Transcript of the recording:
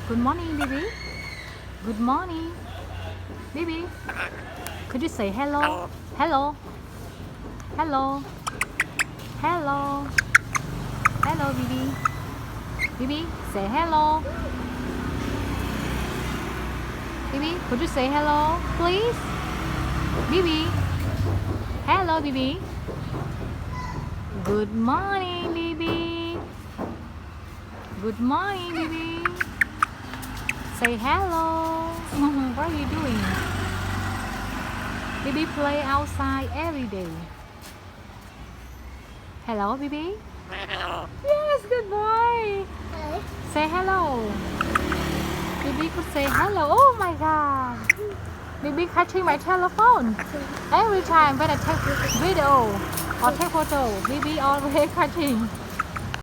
Good morning, Bibi. Good morning, Bibi. Could you say hello? Hello. Hello. Hello. Hello, Bibi. Bibi, say hello. Bibi, could you say hello, please? Bibi. Hello, Bibi. Good morning, Bibi. Good morning, Bibi. Say hello. What are you doing? Bibi play outside every day. Hello, Bibi. Yes, good boy. Say hello. Bibi could say hello. Oh my God. Bibi catching my telephone. Every time when I take video or take photo, Bibi always catching.